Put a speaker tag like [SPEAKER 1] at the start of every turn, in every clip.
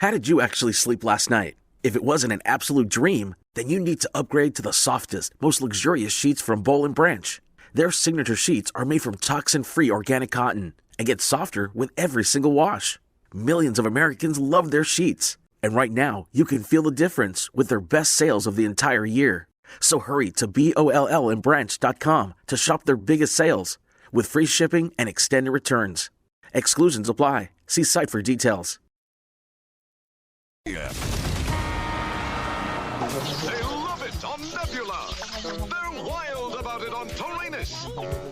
[SPEAKER 1] How did you actually sleep last night? If it wasn't an absolute dream, then you need to upgrade to the softest, most luxurious sheets from Boll and Branch. Their signature sheets are made from toxin-free organic cotton and get softer with every single wash. Millions of Americans love their sheets. And right now, you can feel the difference with their best sales of the entire year. So hurry to BOLlandbranch.com to shop their biggest sales with free shipping and extended returns. Exclusions apply. See site for details.
[SPEAKER 2] Yeah. They love it on Nebula. They're wild about it on Taurinus.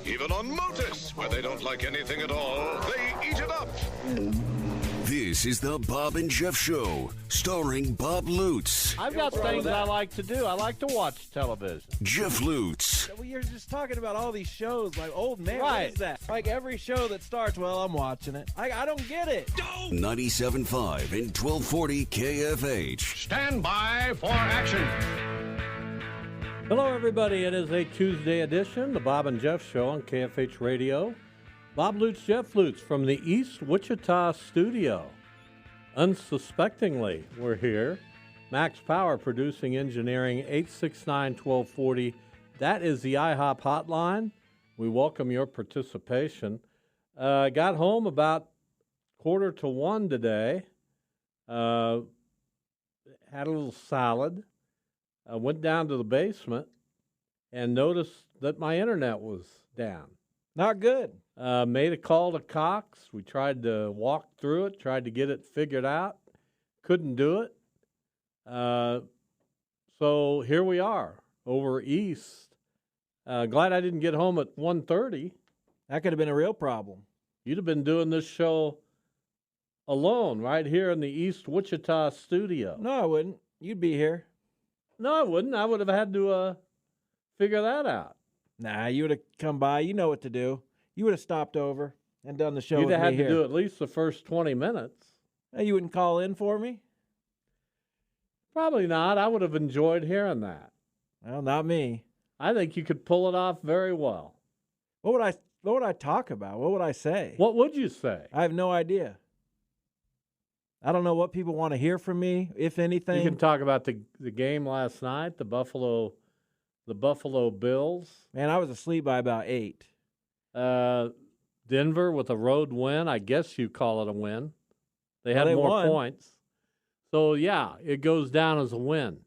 [SPEAKER 2] Even on Motus, where they don't like anything at all, they eat it up.
[SPEAKER 3] This is the Bob and Jeff Show, starring Bob Lutz.
[SPEAKER 4] I've got things I like to do. I like to watch television.
[SPEAKER 3] Jeff Lutz.
[SPEAKER 5] Well, you're just talking about all these shows like old man.
[SPEAKER 4] Right.
[SPEAKER 5] What is that? Like every show that starts, well, I'm watching it. I don't get it.
[SPEAKER 3] 97.5 and 1240 KFH.
[SPEAKER 2] Stand by for action.
[SPEAKER 4] Hello, everybody. It is a Tuesday edition, the Bob and Jeff Show on KFH Radio. Bob Lutz, Jeff Lutz from the East Wichita studio. Unsuspectingly, we're here. Max Power producing engineering, 869-1240. That is the IHOP hotline. We welcome your participation. Got home about 1:45 today. Had a little salad. Went down to the basement and noticed that my internet was down.
[SPEAKER 5] Not good.
[SPEAKER 4] Made a call to Cox. We tried to walk through it, tried to get it figured out. Couldn't do it. So here we are over east. Glad I didn't get home at 1:30.
[SPEAKER 5] That could have been a real problem.
[SPEAKER 4] You'd have been doing this show alone right here in the East Wichita studio.
[SPEAKER 5] No, I wouldn't. You'd be here.
[SPEAKER 4] No, I wouldn't. I would have had to figure that out.
[SPEAKER 5] Nah, you would have come by. You know what to do. You would have stopped over and done the show
[SPEAKER 4] You'd
[SPEAKER 5] with
[SPEAKER 4] have
[SPEAKER 5] me
[SPEAKER 4] had
[SPEAKER 5] here.
[SPEAKER 4] to do at least the first 20 minutes.
[SPEAKER 5] Hey, you wouldn't call in for me?
[SPEAKER 4] Probably not. I would have enjoyed hearing that.
[SPEAKER 5] Well, not me.
[SPEAKER 4] I think you could pull it off very well.
[SPEAKER 5] What would I talk about? What would I say?
[SPEAKER 4] What would you say?
[SPEAKER 5] I have no idea. I don't know what people want to hear from me, if anything.
[SPEAKER 4] You can talk about the game last night, the Buffalo Bills.
[SPEAKER 5] Man, I was asleep by about 8.
[SPEAKER 4] Denver with a road win. I guess you call it a win. They had more
[SPEAKER 5] won.
[SPEAKER 4] points. So, yeah, it goes down as a win.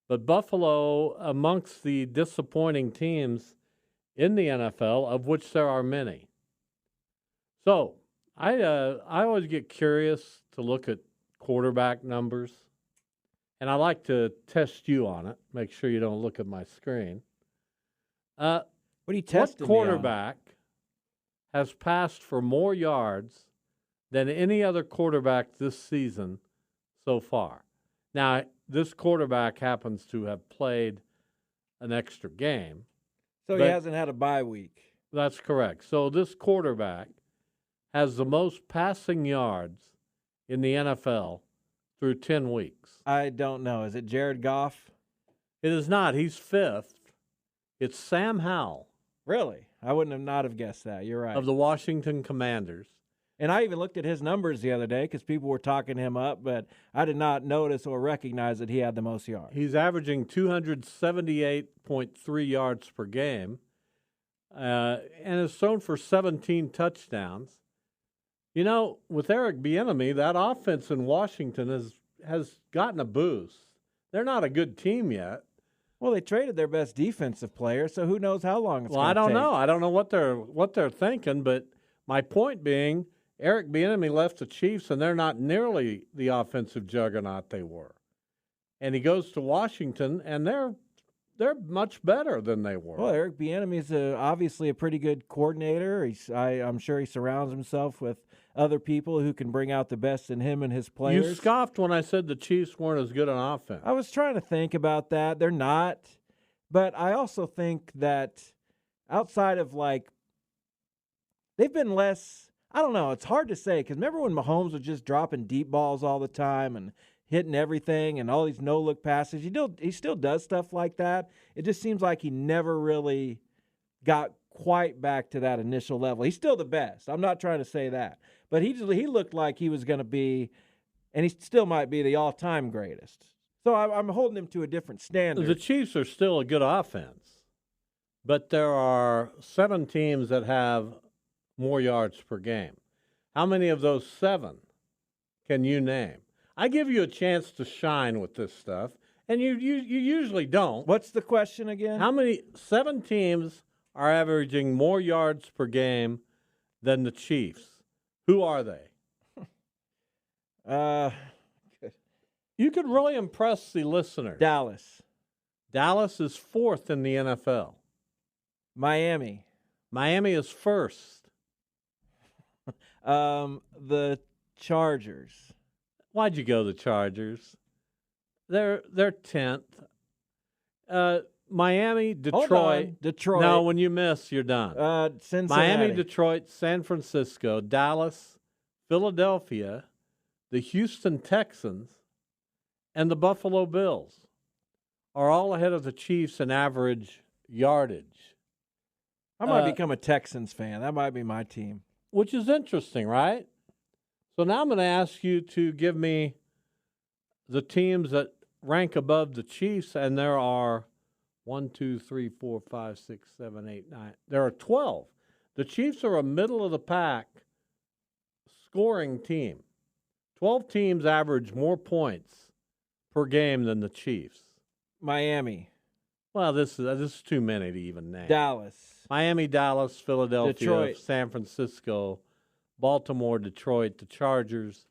[SPEAKER 4] But Buffalo, amongst the disappointing teams in the NFL, of which there are many. So, I always get curious to look at quarterback numbers, and I like to test you on it. Make sure you don't look at my screen.
[SPEAKER 5] What are you testing
[SPEAKER 4] What quarterback has passed for more yards than any other quarterback this season so far? Now, this quarterback happens to have played an extra game.
[SPEAKER 5] So he hasn't had a bye week.
[SPEAKER 4] That's correct. So this quarterback has the most passing yards in the NFL through 10 weeks.
[SPEAKER 5] I don't know. Is it Jared Goff?
[SPEAKER 4] It is not. He's fifth. It's Sam Howell.
[SPEAKER 5] Really? I wouldn't have not have guessed that. You're right.
[SPEAKER 4] Of the Washington Commanders.
[SPEAKER 5] And I even looked at his numbers the other day because people were talking him up, but I did not notice or recognize that he had the most yards.
[SPEAKER 4] He's averaging 278.3 yards per game and has thrown for 17 touchdowns. You know, with Eric Bieniemy, that offense in Washington has gotten a boost. They're not a good team yet.
[SPEAKER 5] Well, they traded their best defensive player, so who knows how long it's going to take.
[SPEAKER 4] Well, I don't know. I don't know what they're thinking, but my point being, Eric Bieniemy left the Chiefs, and they're not nearly the offensive juggernaut they were. And he goes to Washington, and they're much better than they were.
[SPEAKER 5] Well, Eric Bieniemy is obviously a pretty good coordinator. I'm sure he surrounds himself with other people who can bring out the best in him and his players.
[SPEAKER 4] You scoffed when I said the Chiefs weren't as good on offense.
[SPEAKER 5] I was trying to think about that. They're not. But I also think that outside of they've been less, I don't know, it's hard to say because remember when Mahomes was just dropping deep balls all the time and hitting everything and all these no-look passes? He still does stuff like that. It just seems like he never really got quite back to that initial level. He's still the best. I'm not trying to say that. But he looked like he was going to be and he still might be the all-time greatest. So I'm holding him to a different standard.
[SPEAKER 4] The Chiefs are still a good offense, but there are 7 teams that have more yards per game. How many of those 7 can you name? I give you a chance to shine with this stuff, and you usually don't.
[SPEAKER 5] What's the question again?
[SPEAKER 4] How many 7 teams are averaging more yards per game than the Chiefs? Who are they? You could really impress the listeners.
[SPEAKER 5] Dallas.
[SPEAKER 4] Dallas is 4th in the NFL.
[SPEAKER 5] Miami.
[SPEAKER 4] Miami is 1st.
[SPEAKER 5] The Chargers.
[SPEAKER 4] Why'd you go the Chargers? They're 10th. Miami, Detroit.
[SPEAKER 5] Hold on. Detroit.
[SPEAKER 4] No, when you miss, you're done.
[SPEAKER 5] Cincinnati.
[SPEAKER 4] Miami, Detroit, San Francisco, Dallas, Philadelphia, the Houston Texans, and the Buffalo Bills are all ahead of the Chiefs in average yardage.
[SPEAKER 5] I might become a Texans fan. That might be my team.
[SPEAKER 4] Which is interesting, right? So now I'm going to ask you to give me the teams that rank above the Chiefs, and there are 1, 2, 3, 4, 5, 6, 7, 8, 9. There are 12. The Chiefs are a middle-of-the-pack scoring team. 12 teams average more points per game than the Chiefs.
[SPEAKER 5] Miami.
[SPEAKER 4] Well, this is too many to even name.
[SPEAKER 5] Dallas.
[SPEAKER 4] Miami, Dallas, Philadelphia,
[SPEAKER 5] Detroit.
[SPEAKER 4] San Francisco, Baltimore, Detroit, the Chargers,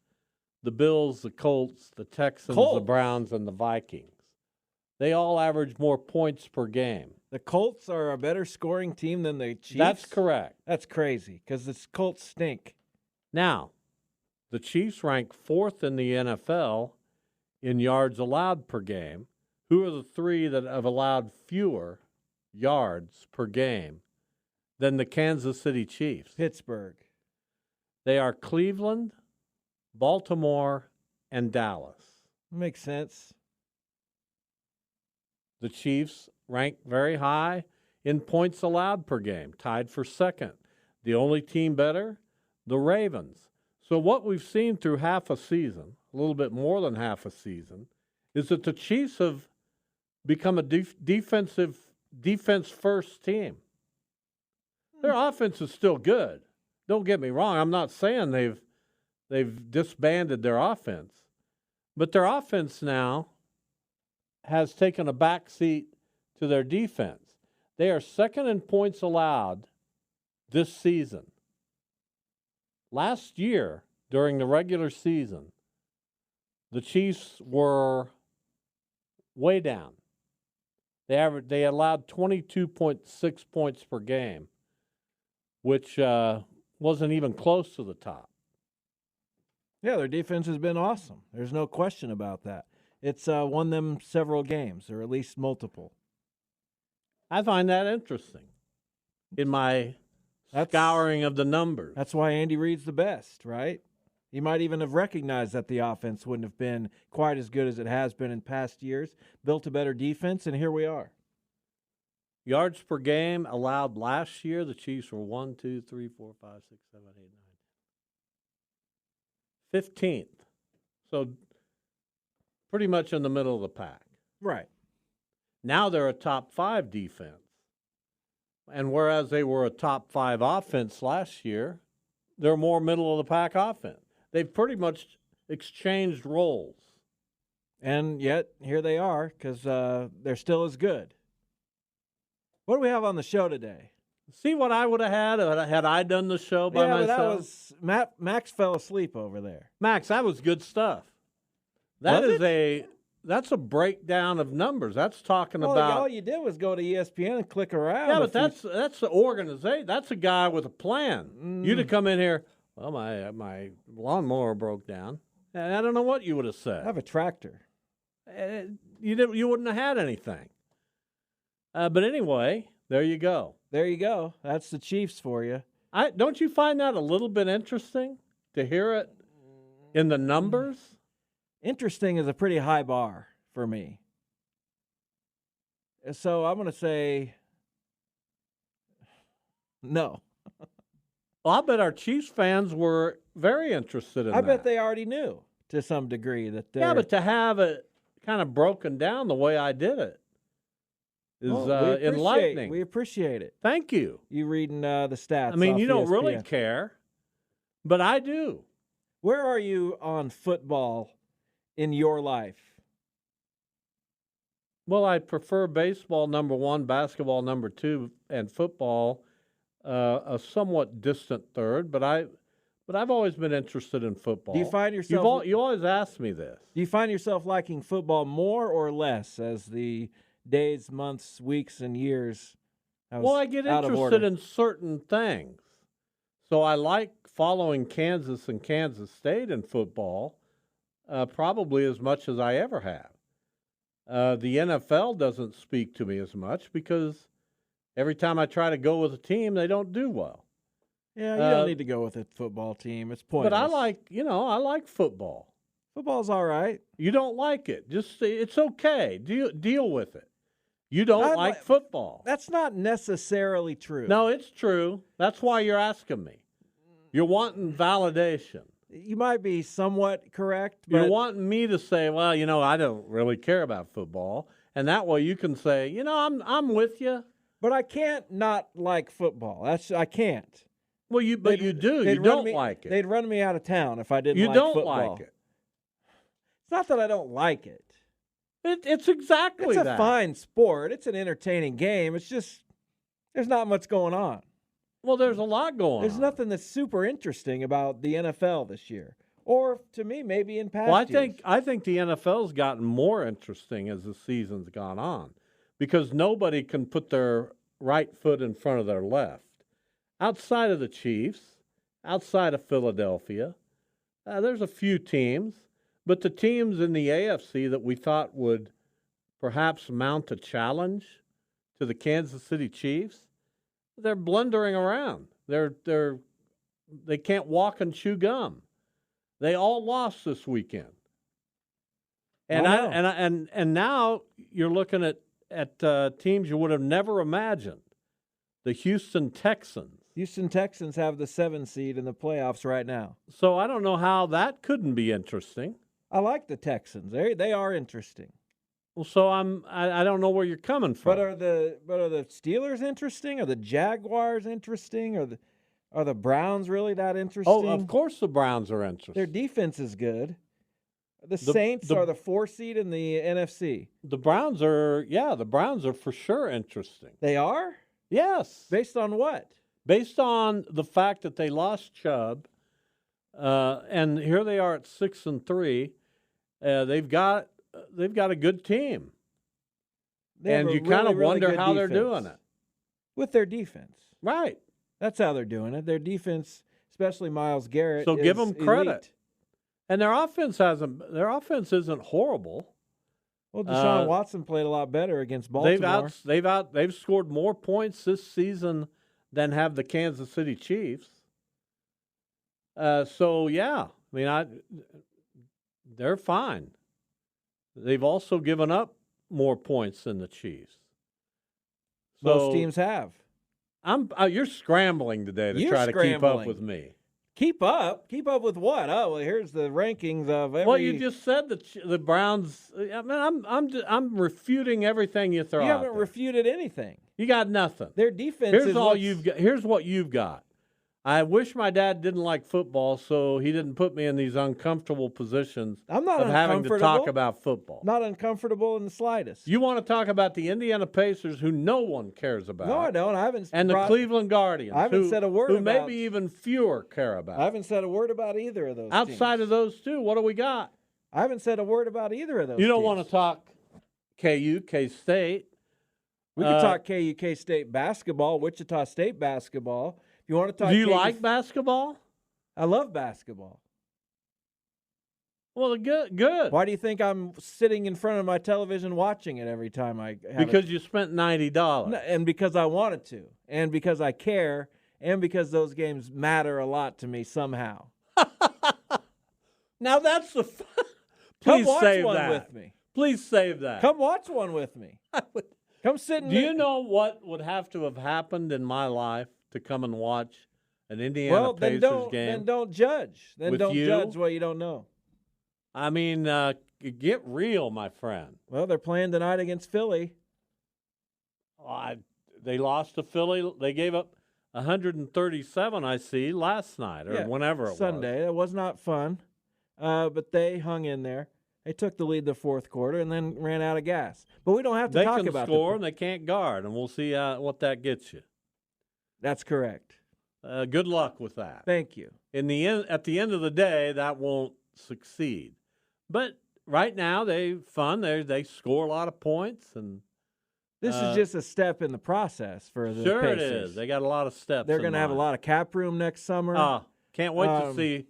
[SPEAKER 4] the Bills, the Colts, the Texans, the Browns, and the Vikings. They all average more points per game.
[SPEAKER 5] The Colts are a better scoring team than the Chiefs?
[SPEAKER 4] That's correct.
[SPEAKER 5] That's crazy because the Colts stink.
[SPEAKER 4] Now, the Chiefs rank 4th in the NFL in yards allowed per game. Who are the 3 that have allowed fewer yards per game than the Kansas City Chiefs?
[SPEAKER 5] Pittsburgh.
[SPEAKER 4] They are Cleveland, Baltimore, and Dallas.
[SPEAKER 5] Makes sense.
[SPEAKER 4] The Chiefs rank very high in points allowed per game, tied for 2nd. The only team better, the Ravens. So what we've seen through half a season, a little bit more than half a season, is that the Chiefs have become a defense-first team. Their offense is still good. Don't get me wrong. I'm not saying they've disbanded their offense. But their offense now has taken a back seat to their defense. They are 2nd in points allowed this season. Last year, during the regular season, the Chiefs were way down. They allowed 22.6 points per game, which wasn't even close to the top.
[SPEAKER 5] Yeah, their defense has been awesome. There's no question about that. It's won them several games, or at least multiple.
[SPEAKER 4] I find that interesting in my scouring of the numbers.
[SPEAKER 5] That's why Andy Reid's the best, right? He might even have recognized that the offense wouldn't have been quite as good as it has been in past years, built a better defense, and here we are.
[SPEAKER 4] Yards per game allowed last year, the Chiefs were 1, 2, 3, 4, 5, 6, 7, 8, 9, 15th. So pretty much in the middle of the pack.
[SPEAKER 5] Right.
[SPEAKER 4] Now they're a top 5 defense. And whereas they were a top 5 offense last year, they're more middle of the pack offense. They've pretty much exchanged roles.
[SPEAKER 5] And yet, here they are, because they're still as good. What do we have on the show today?
[SPEAKER 4] See what I would have had I done the show by myself?
[SPEAKER 5] But that was Max fell asleep over there.
[SPEAKER 4] Max, that was good stuff. That's a breakdown of numbers. That's talking about.
[SPEAKER 5] All you did was go to ESPN and click around.
[SPEAKER 4] Yeah, but that's the organization. That's a guy with a plan. You'd have come in here. Well, my lawnmower broke down, and I don't know what you would have said.
[SPEAKER 5] I have a tractor.
[SPEAKER 4] You wouldn't have had anything. But anyway, there you go.
[SPEAKER 5] There you go. That's the Chiefs for you.
[SPEAKER 4] Don't you find that a little bit interesting to hear it in the numbers?
[SPEAKER 5] Interesting is a pretty high bar for me. So I'm going to say no.
[SPEAKER 4] Well, I bet our Chiefs fans were very interested in that.
[SPEAKER 5] I bet they already knew. to some degree. That
[SPEAKER 4] Yeah, but to have it kind of broken down the way I did it is enlightening.
[SPEAKER 5] We appreciate it.
[SPEAKER 4] Thank you.
[SPEAKER 5] You reading the stats.
[SPEAKER 4] I mean,
[SPEAKER 5] off
[SPEAKER 4] you don't really
[SPEAKER 5] ESPN.
[SPEAKER 4] care, but I do.
[SPEAKER 5] Where are you on football in your life?
[SPEAKER 4] Well, I prefer baseball number 1, basketball number 2, and football a somewhat distant third. But I've always been interested in football.
[SPEAKER 5] Do you find yourself?
[SPEAKER 4] You always ask me this.
[SPEAKER 5] Do you find yourself liking football more or less as the days, months, weeks, and years?
[SPEAKER 4] Well, I get interested in certain things. So I like following Kansas and Kansas State in football probably as much as I ever have. The NFL doesn't speak to me as much because every time I try to go with a team, they don't do well.
[SPEAKER 5] Yeah, you don't need to go with a football team. It's pointless.
[SPEAKER 4] But I like football.
[SPEAKER 5] Football's all right.
[SPEAKER 4] You don't like it. Just it's okay. Deal with it. You don't like football.
[SPEAKER 5] That's not necessarily true.
[SPEAKER 4] No, it's true. That's why you're asking me. You're wanting validation.
[SPEAKER 5] You might be somewhat correct, but
[SPEAKER 4] You're wanting me to say, well, I don't really care about football, and that way you can say, I'm with you.
[SPEAKER 5] But I can't not like football. I can't.
[SPEAKER 4] Well, you do. You don't like it.
[SPEAKER 5] They'd run me out of town if I didn't
[SPEAKER 4] You
[SPEAKER 5] like
[SPEAKER 4] don't
[SPEAKER 5] football.
[SPEAKER 4] like it.
[SPEAKER 5] It's not that I don't like it.
[SPEAKER 4] It's exactly
[SPEAKER 5] It's
[SPEAKER 4] that.
[SPEAKER 5] a fine sport. It's an entertaining game. It's just there's not much going on.
[SPEAKER 4] Well, there's a lot going on.
[SPEAKER 5] There's nothing that's super interesting about the NFL this year. Or to me, maybe in past years.
[SPEAKER 4] I think the NFL's gotten more interesting as the season's gone on because nobody can put their right foot in front of their left. Outside of the Chiefs, outside of Philadelphia, there's a few teams, but the teams in the AFC that we thought would perhaps mount a challenge to the Kansas City Chiefs, they're blundering around. They can't walk and chew gum. They all lost this weekend. And now you're looking at teams you would have never imagined. The Houston Texans.
[SPEAKER 5] Houston Texans have the 7 seed in the playoffs right now.
[SPEAKER 4] So I don't know how that couldn't be interesting.
[SPEAKER 5] I like the Texans. They are interesting.
[SPEAKER 4] Well, so I don't know where you're coming from.
[SPEAKER 5] But are the Steelers interesting? Are the Jaguars interesting? Are the Browns really that interesting?
[SPEAKER 4] Oh, of course the Browns are interesting.
[SPEAKER 5] Their defense is good. The Saints are the 4 seed in the NFC.
[SPEAKER 4] The Browns are for sure interesting.
[SPEAKER 5] They are?
[SPEAKER 4] Yes.
[SPEAKER 5] Based on what?
[SPEAKER 4] Based on the fact that they lost Chubb, and here they are at 6-3. They've got a good team, and you kind of wonder how they're doing it
[SPEAKER 5] with their defense.
[SPEAKER 4] Right.
[SPEAKER 5] That's how they're doing it. Their defense, especially Myles Garrett.
[SPEAKER 4] So give them credit.
[SPEAKER 5] Elite.
[SPEAKER 4] And their offense isn't horrible.
[SPEAKER 5] Well, Deshaun Watson played a lot better against Baltimore.
[SPEAKER 4] They've scored more points this season than have the Kansas City Chiefs. So yeah, I mean, they're fine. They've also given up more points than the Chiefs. So
[SPEAKER 5] Most teams have.
[SPEAKER 4] You're scrambling today to try to keep up with me.
[SPEAKER 5] Keep up? Keep up with what? Oh, well, here's the rankings of every.
[SPEAKER 4] Well, you just said the Browns. I mean, I'm refuting everything you throw out.
[SPEAKER 5] You haven't refuted anything.
[SPEAKER 4] You got nothing.
[SPEAKER 5] Their defense.
[SPEAKER 4] Here's all you've got. Here's what you've got. I wish my dad didn't like football, so he didn't put me in these uncomfortable positions
[SPEAKER 5] I'm not
[SPEAKER 4] of having to talk about football.
[SPEAKER 5] Not uncomfortable in the slightest.
[SPEAKER 4] You want to talk about the Indiana Pacers, who no one cares about.
[SPEAKER 5] No, I don't. I haven't.
[SPEAKER 4] And the Cleveland Guardians,
[SPEAKER 5] I haven't said a word
[SPEAKER 4] who
[SPEAKER 5] about.
[SPEAKER 4] maybe even fewer care about.
[SPEAKER 5] I haven't said a word about either of those.
[SPEAKER 4] Outside
[SPEAKER 5] teams.
[SPEAKER 4] of those two, what do we got?
[SPEAKER 5] I haven't said a word about either of those.
[SPEAKER 4] You don't
[SPEAKER 5] teams.
[SPEAKER 4] want to talk KU, K-State.
[SPEAKER 5] We can talk KU, K-State basketball, Wichita State basketball. If you want to talk,
[SPEAKER 4] do you like basketball?
[SPEAKER 5] I love basketball.
[SPEAKER 4] Well, good.
[SPEAKER 5] Why do you think I'm sitting in front of my television watching it every time I have
[SPEAKER 4] Because you spent $90.
[SPEAKER 5] And because I wanted to, and because I care, and because those games matter a lot to me somehow.
[SPEAKER 4] Now that's the.
[SPEAKER 5] Come
[SPEAKER 4] Please
[SPEAKER 5] watch
[SPEAKER 4] save
[SPEAKER 5] one
[SPEAKER 4] that.
[SPEAKER 5] with me.
[SPEAKER 4] Please save that.
[SPEAKER 5] Come watch one with me. Come sit in.
[SPEAKER 4] Do you know what would have to have happened in my life to come and watch an Indiana Pacers game?
[SPEAKER 5] Then don't judge. Then
[SPEAKER 4] with
[SPEAKER 5] don't
[SPEAKER 4] you?
[SPEAKER 5] judge what you don't know.
[SPEAKER 4] I mean, get real, my friend.
[SPEAKER 5] Well, they're playing tonight against Philly.
[SPEAKER 4] They lost to Philly. They gave up 137, I see, last night or whenever it was.
[SPEAKER 5] Sunday. That was not fun, but they hung in there. They took the lead the fourth quarter and then ran out of gas. But we don't have to talk about it.
[SPEAKER 4] They can score and they can't guard, and we'll see what that gets you.
[SPEAKER 5] That's correct.
[SPEAKER 4] Good luck with that.
[SPEAKER 5] Thank you.
[SPEAKER 4] At the end of the day, that won't succeed. But right now, they've fun. They score a lot of points, and
[SPEAKER 5] this is just a step in the process for the
[SPEAKER 4] sure
[SPEAKER 5] Pacers.
[SPEAKER 4] It is. They got a lot of steps.
[SPEAKER 5] They're going to have a lot of cap room next summer.
[SPEAKER 4] Can't wait to see.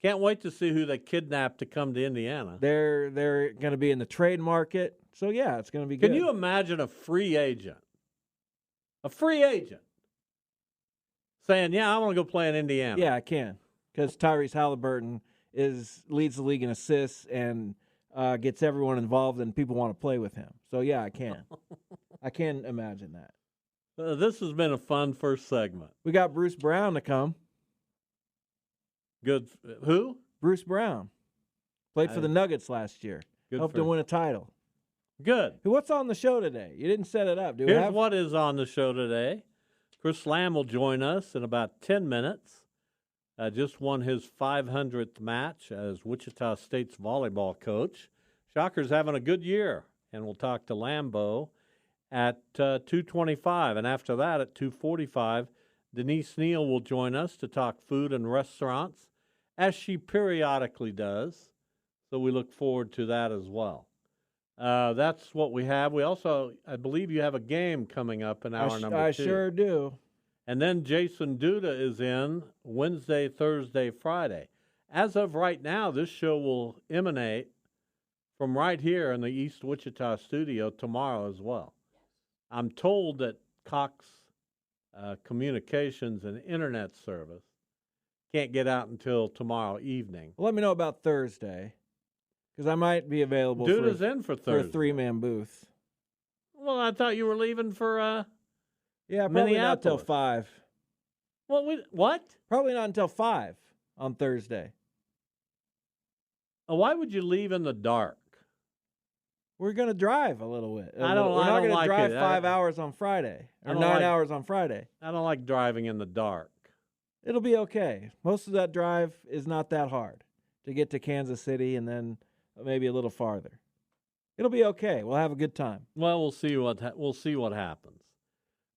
[SPEAKER 4] Can't wait to see who they kidnapped to come to Indiana.
[SPEAKER 5] They're going to be in the trade market, so yeah, it's going to be good.
[SPEAKER 4] Can you imagine a free agent? A free agent saying, "Yeah, I want to go play in Indiana."
[SPEAKER 5] Yeah, I can, because Tyrese Halliburton leads the league in assists and gets everyone involved, and people want to play with him. So yeah, I can. I can imagine that.
[SPEAKER 4] This has been a fun first segment.
[SPEAKER 5] We got Bruce Brown to come.
[SPEAKER 4] Good. Who?
[SPEAKER 5] Bruce Brown. Played for the Nuggets last year. Helped them win a title.
[SPEAKER 4] Good.
[SPEAKER 5] What's on the show today? You didn't set it up.
[SPEAKER 4] Here's what is on the show today. Chris Lamb will join us in about 10 minutes. Just won his 500th match as Wichita State's volleyball coach. Shockers having a good year. And we'll talk to Lambeau at 2:25. And after that, at 2:45, Denise Neil will join us to talk food and restaurants, as she periodically does. So we look forward to that as well. That's what we have. We also, I believe you have a game coming up in hour number 2.
[SPEAKER 5] I sure do.
[SPEAKER 4] And then Jason Duda is in Wednesday, Thursday, Friday. As of right now, this show will emanate from right here in the East Wichita studio tomorrow as well. I'm told that Cox Communications and Internet Service can't get out until tomorrow evening.
[SPEAKER 5] Well, let me know about Thursday, because I might be available
[SPEAKER 4] Duda's in for Thursday.
[SPEAKER 5] For a 3-man booth.
[SPEAKER 4] Well, I thought you were leaving for
[SPEAKER 5] yeah, probably not until 5.
[SPEAKER 4] Well, what?
[SPEAKER 5] Probably not until 5 on Thursday.
[SPEAKER 4] Why would you leave in the dark?
[SPEAKER 5] We're going to drive a little bit.
[SPEAKER 4] We're not
[SPEAKER 5] going to
[SPEAKER 4] like
[SPEAKER 5] drive 5 hours on Friday or 9 hours on Friday.
[SPEAKER 4] I don't like driving in the dark.
[SPEAKER 5] It'll be okay. Most of that drive is not that hard to get to Kansas City and then maybe a little farther. It'll be okay. We'll have a good time.
[SPEAKER 4] Well, we'll see what happens.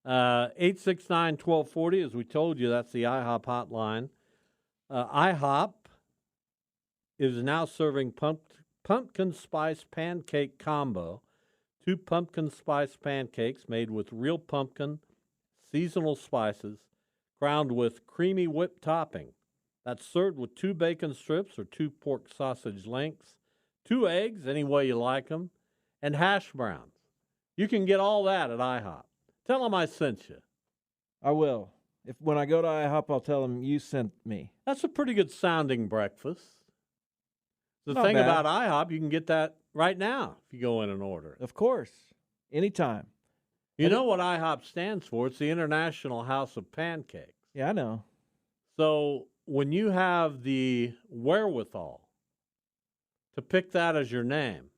[SPEAKER 4] 869-1240, as we told you, that's the IHOP hotline. IHOP is now serving pumpkin spice pancake combo. 2 pumpkin spice pancakes made with real pumpkin, seasonal spices, crowned with creamy whipped topping. That's served with 2 bacon strips or 2 pork sausage links, 2 eggs, any way you like them, and hash browns. You can get all that at IHOP. Tell them I sent you.
[SPEAKER 5] I will. When I go to IHOP, I'll tell them you sent me.
[SPEAKER 4] That's a pretty good sounding breakfast. The
[SPEAKER 5] Not
[SPEAKER 4] thing
[SPEAKER 5] bad.
[SPEAKER 4] about IHOP, you can get that right now if you go in and order it.
[SPEAKER 5] Of course. Anytime.
[SPEAKER 4] You know what IHOP stands for? It's the International House of Pancakes.
[SPEAKER 5] Yeah, I know.
[SPEAKER 4] So when you have the wherewithal to pick that as your name,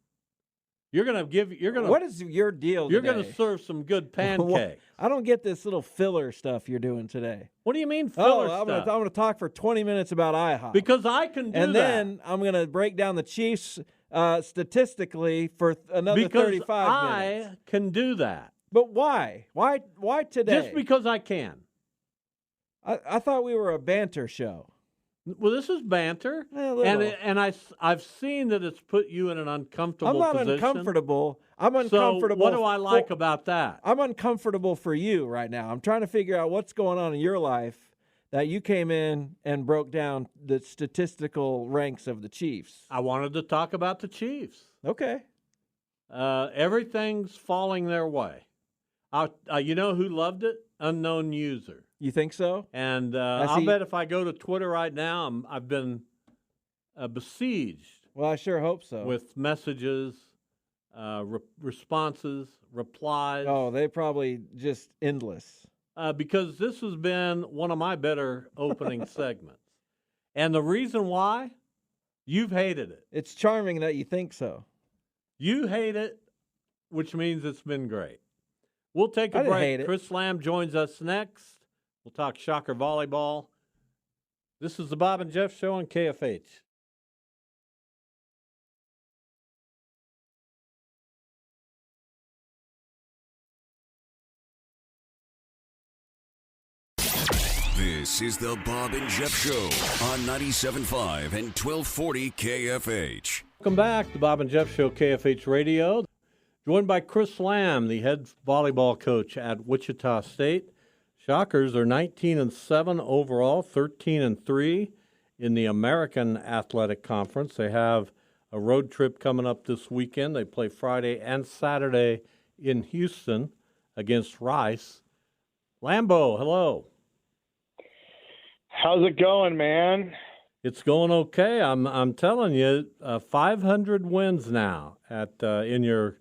[SPEAKER 5] What is your deal
[SPEAKER 4] You're
[SPEAKER 5] today?
[SPEAKER 4] going to serve some good pancakes.
[SPEAKER 5] I don't get this little filler stuff you're doing today.
[SPEAKER 4] What do you mean filler
[SPEAKER 5] I'm
[SPEAKER 4] stuff?
[SPEAKER 5] going to talk for 20 minutes about IHOP.
[SPEAKER 4] Because I can do that.
[SPEAKER 5] And then I'm going to break down the Chiefs statistically for another
[SPEAKER 4] because
[SPEAKER 5] 35 minutes.
[SPEAKER 4] I can do that.
[SPEAKER 5] But why? Why today?
[SPEAKER 4] Just because I can.
[SPEAKER 5] I thought we were a banter show.
[SPEAKER 4] Well, this is banter,
[SPEAKER 5] A little.
[SPEAKER 4] and I've seen that it's put you in an uncomfortable
[SPEAKER 5] I'm not
[SPEAKER 4] position.
[SPEAKER 5] uncomfortable. I'm uncomfortable.
[SPEAKER 4] So what do I like about that?
[SPEAKER 5] I'm uncomfortable for you right now. I'm trying to figure out what's going on in your life that you came in and broke down the statistical ranks of the Chiefs.
[SPEAKER 4] I wanted to talk about the Chiefs.
[SPEAKER 5] Okay.
[SPEAKER 4] Everything's falling their way. You know who loved it? Unknown user.
[SPEAKER 5] You think so?
[SPEAKER 4] And I'll bet if I go to Twitter right now, I've been besieged.
[SPEAKER 5] Well, I sure hope so.
[SPEAKER 4] With messages, responses, replies.
[SPEAKER 5] Oh, they probably just endless.
[SPEAKER 4] Because this has been one of my better opening segments. And the reason why You've hated it.
[SPEAKER 5] It's charming that you think so.
[SPEAKER 4] You hate it, which means it's been great. We'll take a
[SPEAKER 5] I didn't
[SPEAKER 4] break.
[SPEAKER 5] hate it.
[SPEAKER 4] Chris Lamb joins us next. We'll talk Shocker Volleyball. This is the Bob and Jeff Show on KFH.
[SPEAKER 3] This is the Bob and Jeff Show on 97.5 and 1240 KFH.
[SPEAKER 4] Welcome back to the Bob and Jeff Show, KFH Radio. Joined by Chris Lamb, the head volleyball coach at Wichita State. Shockers are 19-7 overall, 13-3 in the American Athletic Conference. They have a road trip coming up this weekend. They play Friday and Saturday in Houston against Rice. Lambo, hello.
[SPEAKER 6] How's it going, man?
[SPEAKER 4] It's going okay. I'm telling you, 500 wins now at in your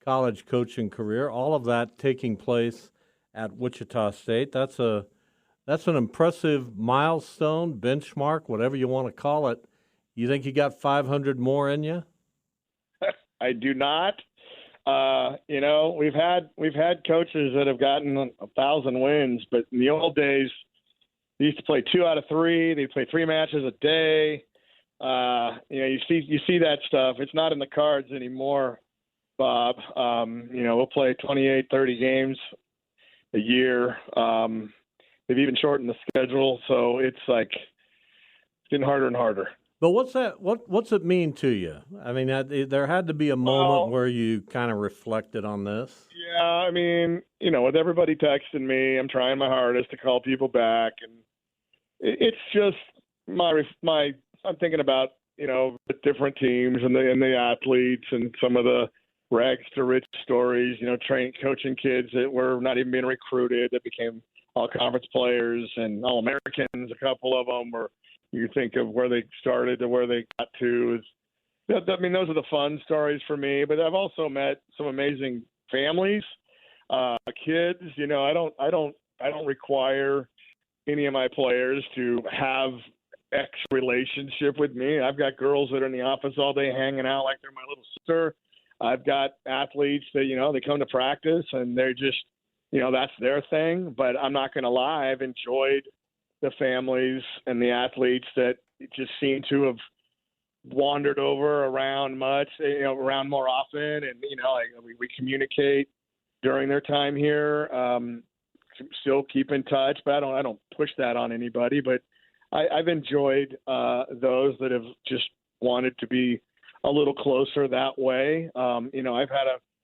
[SPEAKER 4] college coaching career. All of that taking place at Wichita State. That's an impressive milestone, benchmark, whatever you want to call it. You think you got 500 more in you?
[SPEAKER 6] I do not. We've had coaches that have gotten 1,000 wins, but in the old days, they used to play 2 out of 3. They play 3 matches a day. You see that stuff. It's not in the cards anymore, Bob. We'll play 28, 30 games a year. They've even shortened the schedule, so it's getting harder and harder.
[SPEAKER 4] But what's it mean to you? I mean, there had to be a moment where you kind of reflected on this.
[SPEAKER 6] Yeah, I mean, with everybody texting me, I'm trying my hardest to call people back, and it's just I'm thinking about the different teams and the athletes and some of the rags to rich stories. Coaching kids that were not even being recruited that became all conference players and all Americans. A couple of them were. You think of where they started to where they got to. Those are the fun stories for me. But I've also met some amazing families, kids. I don't require any of my players to have X relationship with me. I've got girls that are in the office all day hanging out like they're my little sister. I've got athletes that they come to practice and they're just that's their thing. But I'm not going to lie, I've enjoyed the families and the athletes that just seem to have wandered around more often. And, we communicate during their time here, still keep in touch, but I don't push that on anybody, but I've enjoyed those that have just wanted to be a little closer that way. I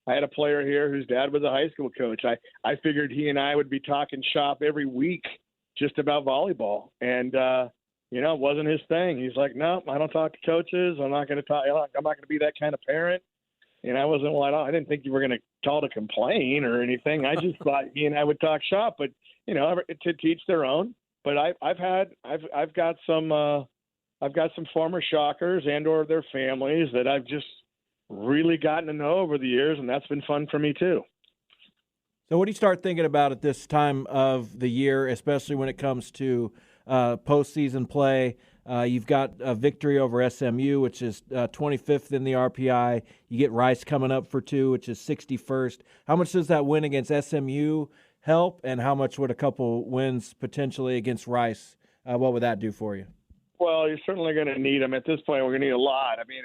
[SPEAKER 6] had a player here whose dad was a high school coach. I figured he and I would be talking shop every week just about volleyball. And, it wasn't his thing. He's like, no, I don't talk to coaches. I'm not going to be that kind of parent. And I wasn't, I didn't think you were going to call to complain or anything. I just thought he and I would talk shop, but to teach their own. But I've got some former Shockers and or their families that I've just really gotten to know over the years. And that's been fun for me too.
[SPEAKER 5] So what do you start thinking about at this time of the year, especially when it comes to postseason play? You've got a victory over SMU, which is 25th in the RPI. You get Rice coming up for 2, which is 61st. How much does that win against SMU help, and how much would a couple wins potentially against Rice, what would that do for you?
[SPEAKER 6] Well, you're certainly going to need them. At this point, we're going to need a lot. I mean,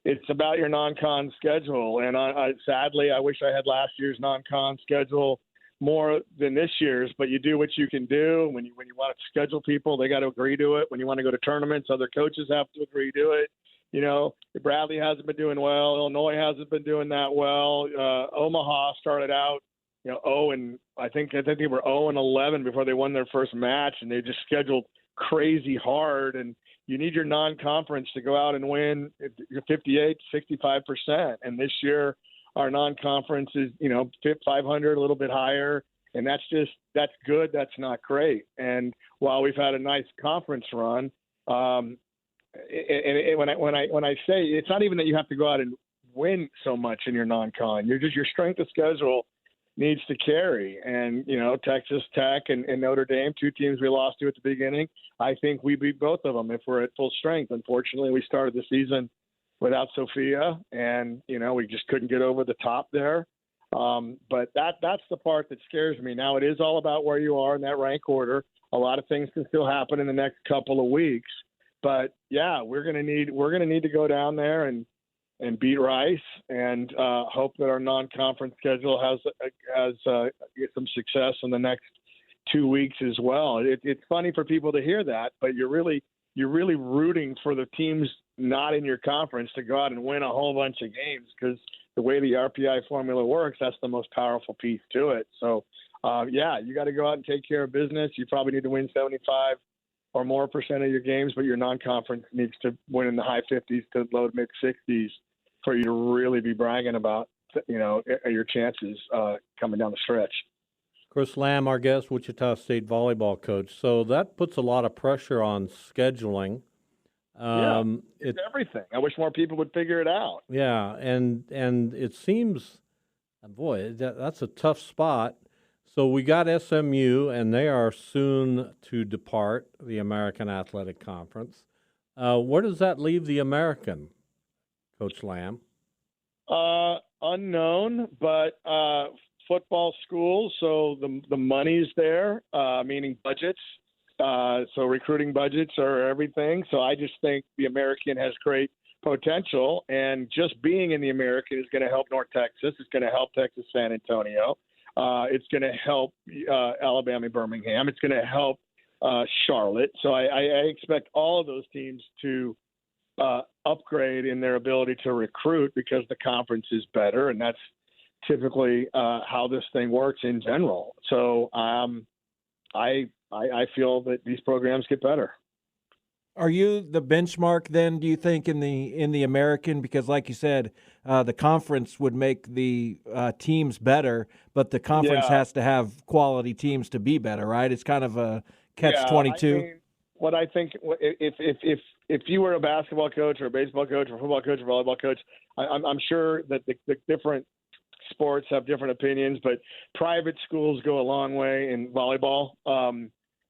[SPEAKER 6] it's about your non-con schedule, and sadly, I wish I had last year's non-con schedule more than this year's. But you do what you can do. When you want to schedule people, they got to agree to it. When you want to go to tournaments, other coaches have to agree to it. Bradley hasn't been doing well. Illinois hasn't been doing that well. Omaha started out, and I think they were 0-11 before they won their first match, and they just scheduled crazy hard. And you need your non-conference to go out and win 58, 65%. And this year, our non-conference is, 500, a little bit higher. And that's good. That's not great. And while we've had a nice conference run, when I say it's not even that you have to go out and win so much in your non-con, your strength of schedule needs to carry. And, Texas Tech and Notre Dame, two teams we lost to at the beginning, I think we beat both of them if we're at full strength. Unfortunately, we started the season without Sophia, and, we just couldn't get over the top there. But that's the part that scares me. Now, it is all about where you are in that rank order. A lot of things can still happen in the next couple of weeks. But, yeah, we're going to need to go down there and beat Rice and hope that our non-conference schedule has some success in the next 2 weeks as well. It's funny for people to hear that, but you're really rooting for the teams not in your conference to go out and win a whole bunch of games, because the way the RPI formula works, that's the most powerful piece to it. So, you got to go out and take care of business. You probably need to win 75 or more % of your games, but your non-conference needs to win in the high 50s to low to mid 60s for you to really be bragging about, your chances coming down the stretch.
[SPEAKER 4] Chris Lamb, our guest, Wichita State volleyball coach. So that puts a lot of pressure on scheduling.
[SPEAKER 6] It's everything. I wish more people would figure it out.
[SPEAKER 4] Yeah, and it seems, boy, that's a tough spot. So we got SMU, and they are soon to depart the American Athletic Conference. Where does that leave the American, Coach Lamb?
[SPEAKER 6] Unknown, but football schools, so the money's there, meaning budgets. So recruiting budgets are everything. So I just think the American has great potential, and just being in the American is going to help North Texas. It's going to help Texas San Antonio. It's going to help Alabama Birmingham. It's going to help Charlotte. So I expect all of those teams to upgrade in their ability to recruit, because the conference is better, and that's typically how this thing works in general. So I feel that these programs get better.
[SPEAKER 5] Are you the benchmark then, do you think, in the American? Because like you said, the conference would make the teams better, but the conference has to have quality teams to be better, right? It's kind of a catch-22.
[SPEAKER 6] What I think, if you were a basketball coach or a baseball coach or a football coach or volleyball coach, I'm sure that the different sports have different opinions, but private schools go a long way in volleyball.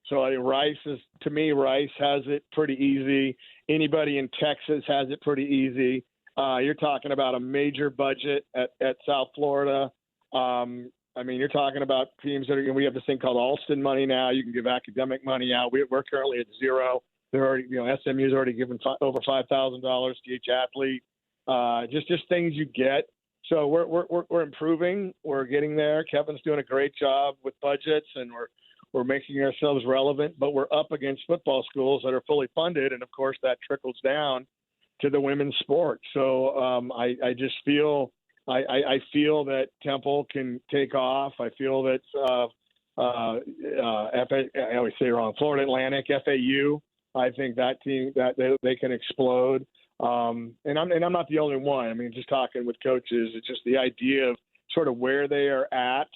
[SPEAKER 6] So Rice has it pretty easy. Anybody in Texas has it pretty easy. You're talking about a major budget at South Florida. You're talking about teams that we have this thing called Alston money now. You can give academic money out. We're currently at zero. They're already, SMU's already given over $5,000 to each athlete. Just things you get. So we're improving. We're getting there. Kevin's doing a great job with budgets, and we're making ourselves relevant. But we're up against football schools that are fully funded, and of course that trickles down to the women's sport. So I just feel I feel that Temple can take off. I feel that I always say it wrong. Florida Atlantic, FAU. I think that team that they can explode. And I'm not the only one. Just talking with coaches, it's just the idea of sort of where they are at.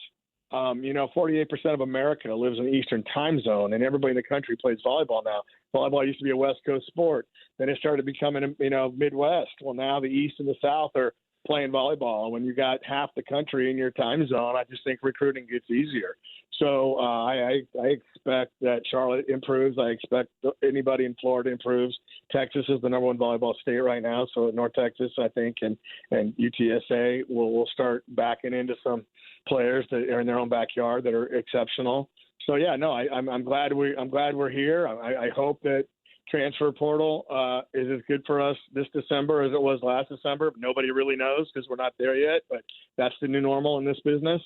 [SPEAKER 6] 48% of America lives in the Eastern time zone, and everybody in the country plays volleyball now. Volleyball used to be a West Coast sport. Then it started becoming, Midwest. Well, now the East and the South are playing volleyball. When you got half the country in your time zone, I just think recruiting gets easier. So I expect that Charlotte improves. I expect anybody in Florida improves. Texas is the number one volleyball state right now, so North Texas, I think, and UTSA will start backing into some players that are in their own backyard that are exceptional. So yeah, no, I'm glad we're here. I hope that transfer portal is as good for us this December as it was last December. Nobody really knows because we're not there yet, but that's the new normal in this business.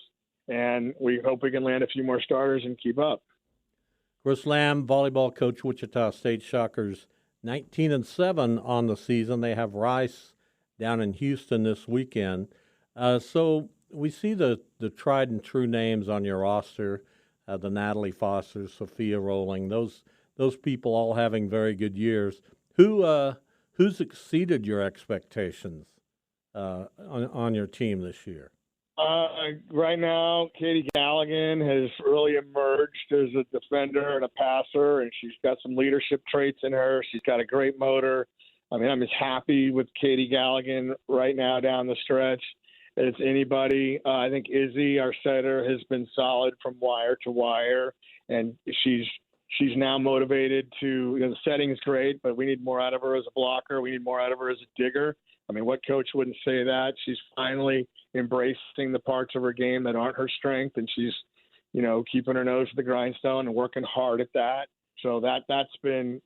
[SPEAKER 6] And we hope we can land a few more starters and keep up.
[SPEAKER 4] Chris Lamb, volleyball coach, Wichita State Shockers, 19-7 on the season. They have Rice down in Houston this weekend. So we see the tried and true names on your roster, the Natalie Foster, Sophia Rowling, those people all having very good years. Who's exceeded your expectations on your team this year?
[SPEAKER 6] Right now, Katie Galligan has really emerged as a defender and a passer, and she's got some leadership traits in her. She's got a great motor. I'm as happy with Katie Galligan right now down the stretch as anybody. I think Izzy, our setter, has been solid from wire to wire, and she's now motivated to. The setting's great, but we need more out of her as a blocker. We need more out of her as a digger. I mean, what coach wouldn't say that? She's finally embracing the parts of her game that aren't her strength, and she's, keeping her nose to the grindstone and working hard at that. So that's been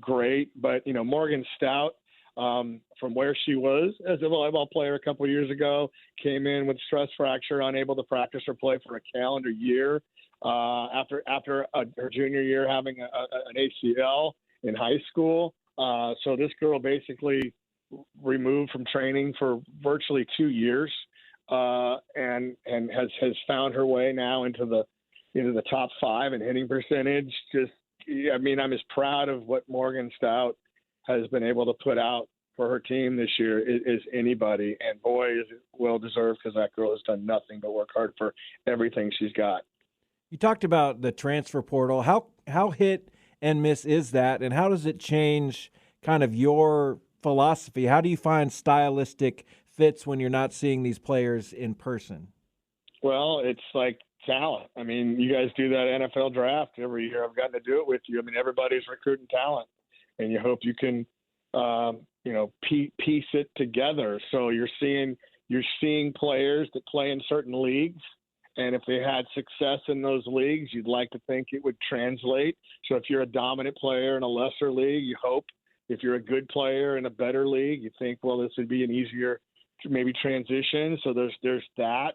[SPEAKER 6] great. But Morgan Stout, from where she was as a volleyball player a couple of years ago, came in with stress fracture, unable to practice or play for a calendar year. After her junior year having an ACL in high school. So this girl basically removed from training for virtually 2 years, and has found her way now into the top 5 in hitting percentage. I'm as proud of what Morgan Stout has been able to put out for her team this year is anybody, and boy, is it well deserved, because that girl has done nothing but work hard for everything she's got.
[SPEAKER 5] You talked about the transfer portal. How hit and miss is that, and how does it change kind of your philosophy? How do you find stylistic fits when you're not seeing these players in person?
[SPEAKER 6] Well, it's like talent. I mean, you guys do that NFL draft every year. I've gotten to do it with you. I mean, everybody's recruiting talent, and you hope you can, piece it together. So you're seeing players that play in certain leagues, and if they had success in those leagues, you'd like to think it would translate. So if you're a dominant player in a lesser league, you hope. If you're a good player in a better league, you think, well, this would be an easier maybe transition. So there's that.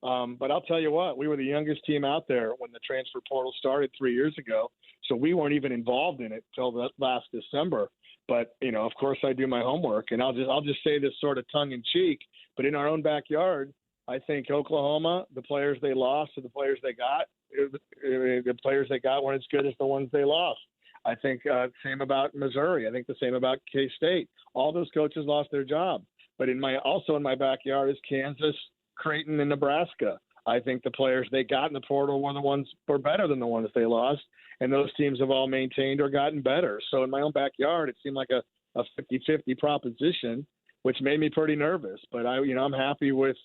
[SPEAKER 6] But I'll tell you what, we were the youngest team out there when the transfer portal started 3 years ago. So we weren't even involved in it till last December. But, of course I do my homework, and I'll just say this sort of tongue in cheek, but in our own backyard, I think Oklahoma, the players they lost to the players they got, the players they got weren't as good as the ones they lost. I think same about Missouri. I think the same about K-State. All those coaches lost their job. But in my backyard is Kansas, Creighton, and Nebraska. I think the players they got in the portal were better than the ones they lost, and those teams have all maintained or gotten better. So in my own backyard, it seemed like a 50-50 proposition, which made me pretty nervous. But I'm happy with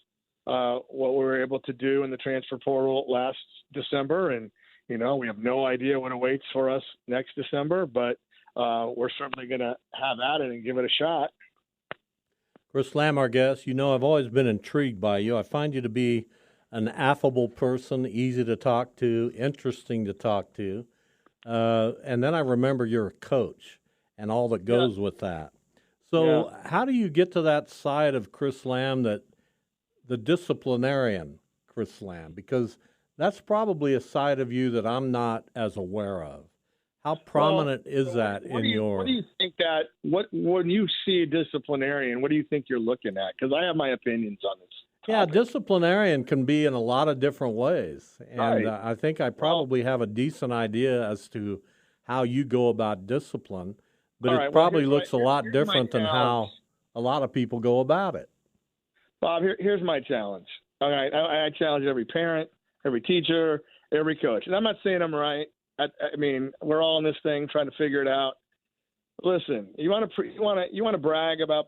[SPEAKER 6] what we were able to do in the transfer portal last December, and we have no idea what awaits for us next December, but we're certainly going to have at it and give it a shot.
[SPEAKER 4] Chris Lamb, our guest, I've always been intrigued by you. I find you to be an affable person, easy to talk to, interesting to talk to. And then I remember you're a coach and all that goes with that. So how do you get to that side of Chris Lamb, that the disciplinarian Chris Lamb? Because that's probably a side of you that I'm not as aware of. How prominent is that in your?
[SPEAKER 6] What do you think that? When you see a disciplinarian, what do you think you're looking at? Because I have my opinions on this topic.
[SPEAKER 4] Yeah, disciplinarian can be in a lot of different ways, and
[SPEAKER 6] right.
[SPEAKER 4] I think I probably have a decent idea as to how you go about discipline, but it probably looks a lot different than how a lot of people go about it.
[SPEAKER 6] Bob, here's my challenge. All right, I challenge every parent, every teacher, every coach, and I'm not saying I'm right. I mean, we're all in this thing trying to figure it out. Listen, you want to brag about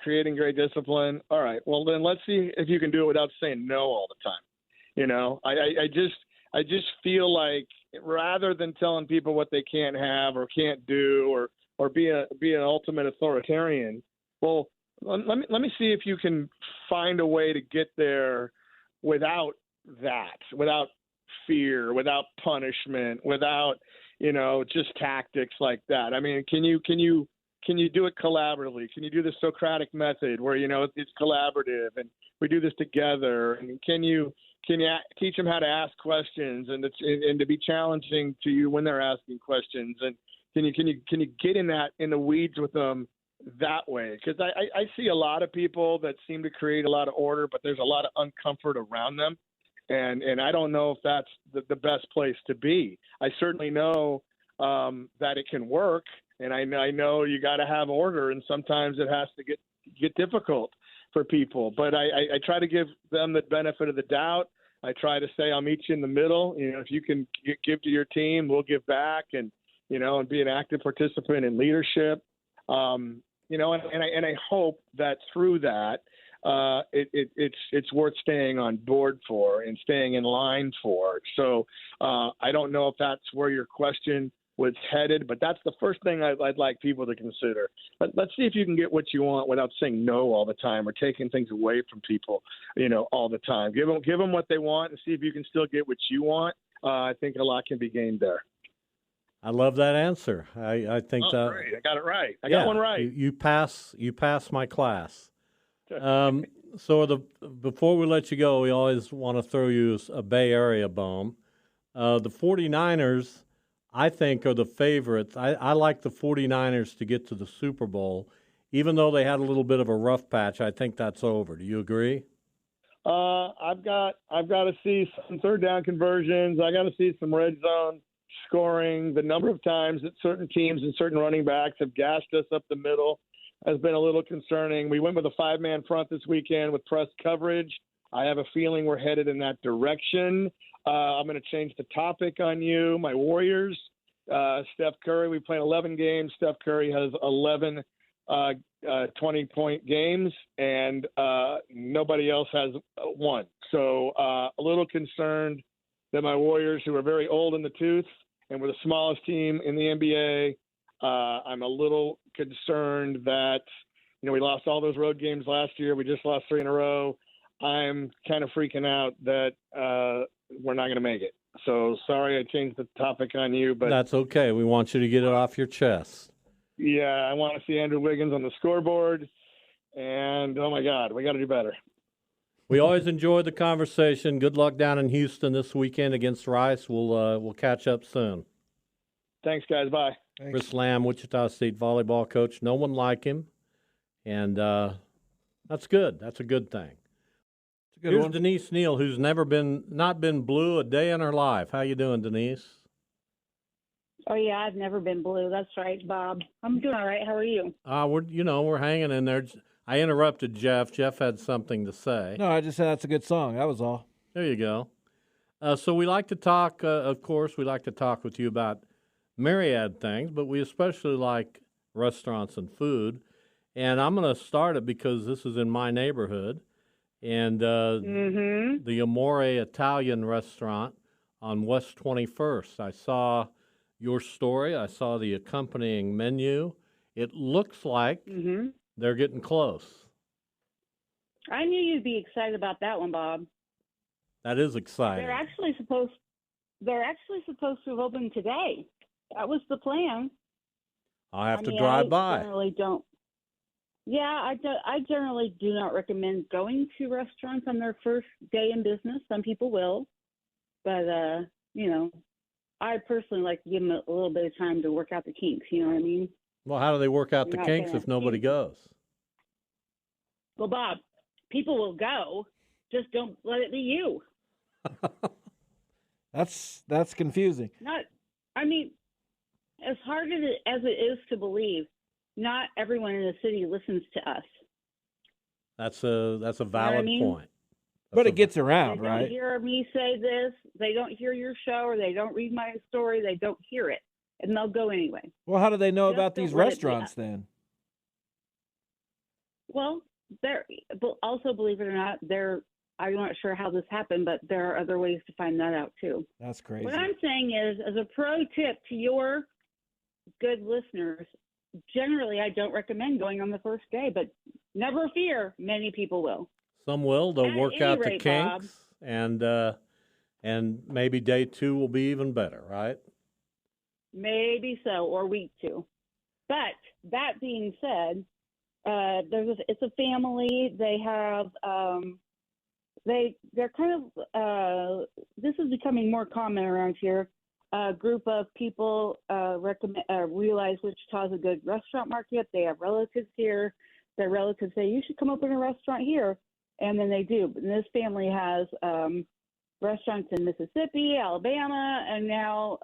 [SPEAKER 6] creating great discipline. All right, well then let's see if you can do it without saying no all the time. I just feel like rather than telling people what they can't have or can't do or be an ultimate authoritarian, well, let me see if you can find a way to get there without that, without fear, without punishment, without just tactics like that. I mean, can you do it collaboratively? Can you do the Socratic method where it's collaborative and we do this together? And can you teach them how to ask questions and to be challenging to you when they're asking questions? And can you get in the weeds with them that way? Because I see a lot of people that seem to create a lot of order, but there's a lot of uncomfort around them. And I don't know if that's the best place to be. I certainly know that it can work, and I know you got to have order, and sometimes it has to get difficult for people. But I try to give them the benefit of the doubt. I try to say I'll meet you in the middle. If you can give to your team, we'll give back, and be an active participant in leadership. And I hope that through that, it's worth staying on board for and staying in line for. So I don't know if that's where your question was headed, but that's the first thing I'd like people to consider. Let's see if you can get what you want without saying no all the time or taking things away from people, all the time. Give them what they want and see if you can still get what you want. I think a lot can be gained there.
[SPEAKER 4] I love that answer. I think that
[SPEAKER 6] great. I got it right. I got one right.
[SPEAKER 4] You pass my class. So before we let you go, we always want to throw you a Bay Area bone. The 49ers, I think, are the favorites. I like the 49ers to get to the Super Bowl. Even though they had a little bit of a rough patch, I think that's over. Do you agree?
[SPEAKER 6] I've got to see some third down conversions. I got to see some red zone scoring. The number of times that certain teams and certain running backs have gassed us up the middle has been a little concerning. We went with a 5-man front this weekend with press coverage. I have a feeling we're headed in that direction. I'm going to change the topic on you. My Warriors, Steph Curry, we played 11 games. Steph Curry has 11 20-point games, and nobody else has one. So a little concerned that my Warriors, who are very old in the tooth and were the smallest team in the NBA, I'm a little concerned that, we lost all those road games last year. We just lost 3 in a row. I'm kind of freaking out that we're not going to make it. So sorry I changed the topic on you, but
[SPEAKER 4] that's okay. We want you to get it off your chest.
[SPEAKER 6] Yeah, I want to see Andrew Wiggins on the scoreboard, and oh my God, we got to do better.
[SPEAKER 4] We always enjoy the conversation. Good luck down in Houston this weekend against Rice. We'll catch up soon.
[SPEAKER 6] Thanks, guys. Bye.
[SPEAKER 5] Thanks.
[SPEAKER 4] Chris Lamb, Wichita State volleyball coach. No one like him, and that's good. That's a good thing.
[SPEAKER 5] It's a good
[SPEAKER 4] Here's
[SPEAKER 5] one.
[SPEAKER 4] Denise Neil, who's not been blue a day in her life. How you doing, Denise?
[SPEAKER 7] Oh yeah, I've never been blue. That's right, Bob. I'm doing all right. How are you?
[SPEAKER 4] We're hanging in there. I interrupted Jeff. Jeff had something to say.
[SPEAKER 5] No, I just said that's a good song. That was all.
[SPEAKER 4] There you go. So we like to talk, of course, we like to talk with you about myriad things, but we especially like restaurants and food. And I'm going to start it because this is in my neighborhood. And the Amore Italian restaurant on West 21st. I saw your story. I saw the accompanying menu. It looks like they're getting close.
[SPEAKER 7] I knew you'd be excited about that one, Bob.
[SPEAKER 4] That is exciting.
[SPEAKER 7] They're actually supposed to have opened today. That was the plan.
[SPEAKER 4] I'll have to drive by.
[SPEAKER 7] Generally don't. Yeah, I generally do not recommend going to restaurants on their first day in business. Some people will, but I personally like to give them a little bit of time to work out the kinks. You know what I mean?
[SPEAKER 4] Well, how do they work out the
[SPEAKER 7] You're not
[SPEAKER 4] kinks
[SPEAKER 7] gonna-
[SPEAKER 4] if nobody goes?
[SPEAKER 7] Well, Bob, people will go. Just don't let it be you.
[SPEAKER 5] That's confusing.
[SPEAKER 7] As hard as it is to believe, not everyone in the city listens to us.
[SPEAKER 4] That's a valid point.
[SPEAKER 5] But it gets around,
[SPEAKER 7] They don't
[SPEAKER 5] right?
[SPEAKER 7] hear me say this. They don't hear your show, or they don't read my story. They don't hear it, and they'll go anyway.
[SPEAKER 5] Well, how do they know
[SPEAKER 7] Just
[SPEAKER 5] about
[SPEAKER 7] don't
[SPEAKER 5] these
[SPEAKER 7] let it be
[SPEAKER 5] restaurants
[SPEAKER 7] us.
[SPEAKER 5] then?
[SPEAKER 7] Well, but also, believe it or not, I'm not sure how this happened, but there are other ways to find that out too.
[SPEAKER 5] That's crazy.
[SPEAKER 7] What I'm saying is, as a pro tip to your good listeners, generally I don't recommend going on the first day, but never fear, many people will.
[SPEAKER 4] Some will. They'll
[SPEAKER 7] At
[SPEAKER 4] work
[SPEAKER 7] any
[SPEAKER 4] out the
[SPEAKER 7] rate, Bob.
[SPEAKER 4] kinks, and maybe day 2 will be even better, right?
[SPEAKER 7] Maybe so, or week 2. But that being said, it's a family. They have they're kind of this is becoming more common around here. A group of people realize Wichita's a good restaurant market. They have relatives here. Their relatives say, you should come open a restaurant here. And then they do. And this family has restaurants in Mississippi, Alabama, and now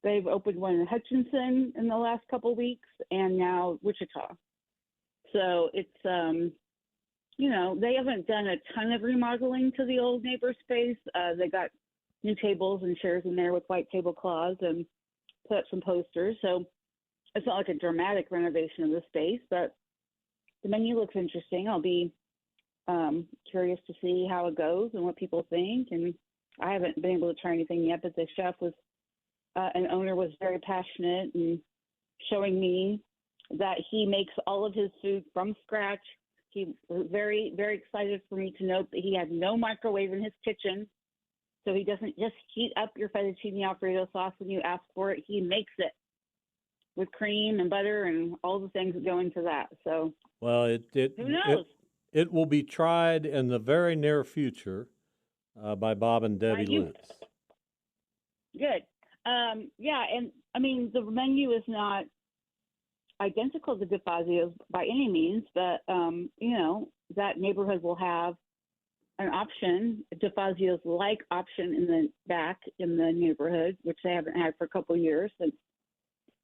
[SPEAKER 7] they've opened one in Hutchinson in the last couple of weeks, and now Wichita. So it's, they haven't done a ton of remodeling to the old neighbor space. They got new tables and chairs in there with white tablecloths and put up some posters. So it's not like a dramatic renovation of the space, but the menu looks interesting. I'll be curious to see how it goes and what people think. And I haven't been able to try anything yet, but the chef was, an owner was very passionate and showing me that he makes all of his food from scratch. He was very, very excited for me to note that he had no microwave in his kitchen. So he doesn't just heat up your fettuccine Alfredo sauce when you ask for it. He makes it with cream and butter and all the things that go into that. So,
[SPEAKER 4] Well,
[SPEAKER 7] who knows?
[SPEAKER 4] It will be tried in the very near future by Bob and Debbie Lutz.
[SPEAKER 7] Good. Yeah, and I mean, the menu is not identical to DeFazio's by any means, but, that neighborhood will have an option, DeFazio's like option in the back in the neighborhood, which they haven't had for a couple of years since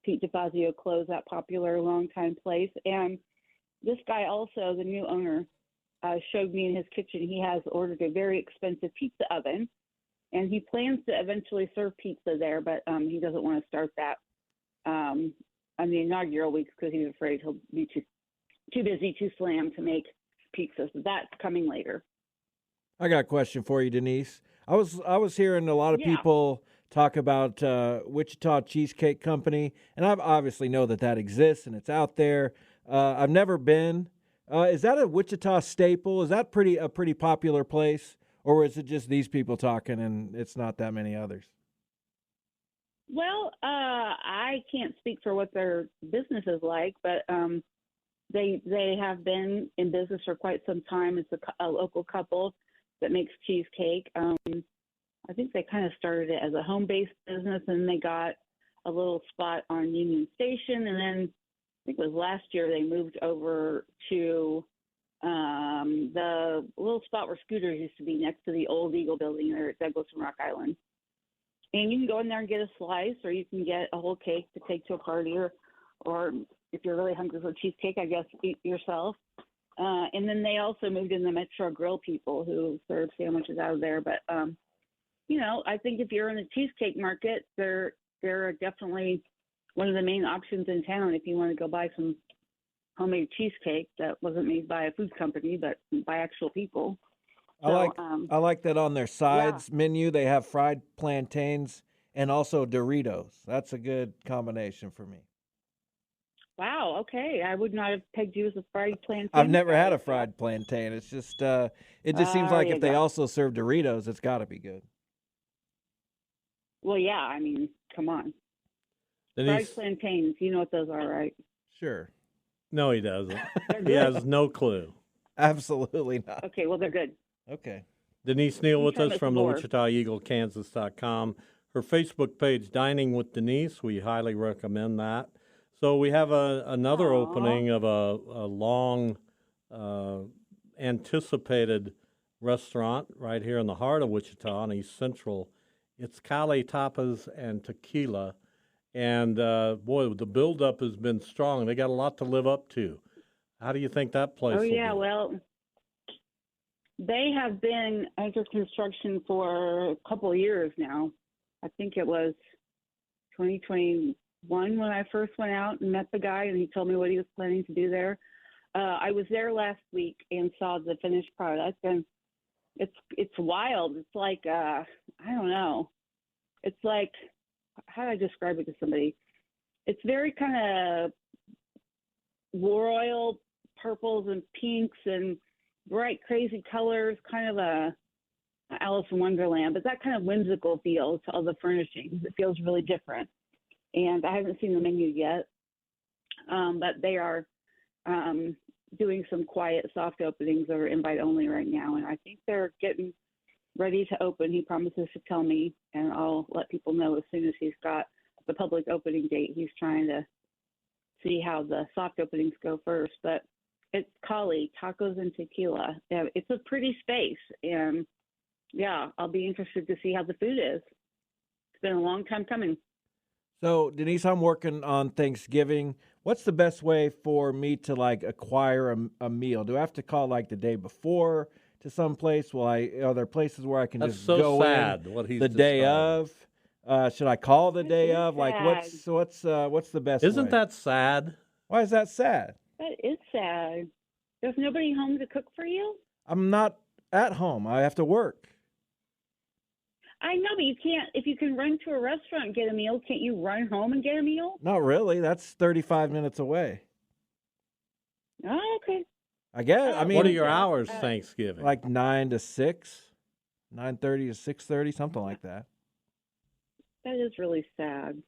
[SPEAKER 7] Pete DeFazio closed that popular longtime place. And this guy also, the new owner, showed me in his kitchen, he has ordered a very expensive pizza oven, and he plans to eventually serve pizza there, but he doesn't want to start that on the inaugural weeks because he's afraid he'll be too busy, too slammed to make pizza. So that's coming later.
[SPEAKER 5] I got a question for you, Denise. I was hearing a lot of people talk about Wichita Cheesecake Company, and I obviously know that exists and it's out there. I've never been. Is that a Wichita staple? Is that a pretty popular place, or is it just these people talking and it's not that many others?
[SPEAKER 7] Well, I can't speak for what their business is like, but they have been in business for quite some time. It's a local couple that makes cheesecake. I think they kind of started it as a home-based business, and they got a little spot on Union Station, and then I think it was last year they moved over to the little spot where Scooters used to be next to the old Eagle building there at Douglas and Rock Island. And you can go in there and get a slice, or you can get a whole cake to take to a party, or if you're really hungry for cheesecake, I guess eat yourself. And then they also moved in the Metro Grill people who serve sandwiches out of there. But, I think if you're in the cheesecake market, they're definitely one of the main options in town if you want to go buy some homemade cheesecake that wasn't made by a food company, but by actual people. So,
[SPEAKER 5] I like that on their sides menu they have fried plantains and also Doritos. That's a good combination for me.
[SPEAKER 7] Wow, okay. I would not have pegged you as a fried plantain.
[SPEAKER 5] I've never had a fried plantain. It's just it just seems like if they also serve Doritos, it's got to be good.
[SPEAKER 7] Well, yeah, I mean, come on. Fried plantains, you know what those are, right?
[SPEAKER 5] Sure.
[SPEAKER 4] No, he doesn't. He has no clue.
[SPEAKER 5] Absolutely not.
[SPEAKER 7] Okay, well, they're good.
[SPEAKER 5] Okay.
[SPEAKER 4] Denise Neil with us from the WichitaEagleKansas.com. Her Facebook page, Dining with Denise, we highly recommend that. So we have another opening of a long anticipated restaurant right here in the heart of Wichita on East Central. It's Cali Tapas and Tequila. And, boy, the buildup has been strong. They got a lot to live up to. How do you think that place will be?
[SPEAKER 7] Well, they have been under construction for a couple of years now. I think it was 2021 when I first went out and met the guy, and he told me what he was planning to do there. I was there last week and saw the finished product, and it's wild. It's like, I don't know. It's like, how do I describe it to somebody? It's very kind of royal purples and pinks and bright, crazy colors, kind of a Alice in Wonderland, but that kind of whimsical feel to all the furnishings. It feels really different. And I haven't seen the menu yet, but they are doing some quiet, soft openings that are invite only right now. And I think they're getting ready to open. He promises to tell me, and I'll let people know as soon as he's got the public opening date. He's trying to see how the soft openings go first. But it's Cali, Tacos and Tequila. It's a pretty space. And, yeah, I'll be interested to see how the food is. It's been a long time coming.
[SPEAKER 5] So, Denise, I'm working on Thanksgiving. What's the best way for me to, acquire a meal? Do I have to call, the day before to some place? Are there places where I can
[SPEAKER 4] That's
[SPEAKER 5] just
[SPEAKER 4] so
[SPEAKER 5] go
[SPEAKER 4] sad,
[SPEAKER 5] in
[SPEAKER 4] what he's
[SPEAKER 5] the day of? Should I call the day of? What's the best
[SPEAKER 4] Isn't
[SPEAKER 5] way?
[SPEAKER 4] that sad?
[SPEAKER 5] Why is that sad?
[SPEAKER 7] That is sad. There's nobody home to cook for you?
[SPEAKER 5] I'm not at home. I have to work.
[SPEAKER 7] I know, but you can't. If you can run to a restaurant and get a meal, can't you run home and get a meal?
[SPEAKER 5] Not really. That's 35 minutes away.
[SPEAKER 7] Oh, okay.
[SPEAKER 5] I guess. I mean,
[SPEAKER 4] what are your hours Thanksgiving?
[SPEAKER 5] Like 9 to 6, 9:30 to 6:30, something like that.
[SPEAKER 7] That is really sad.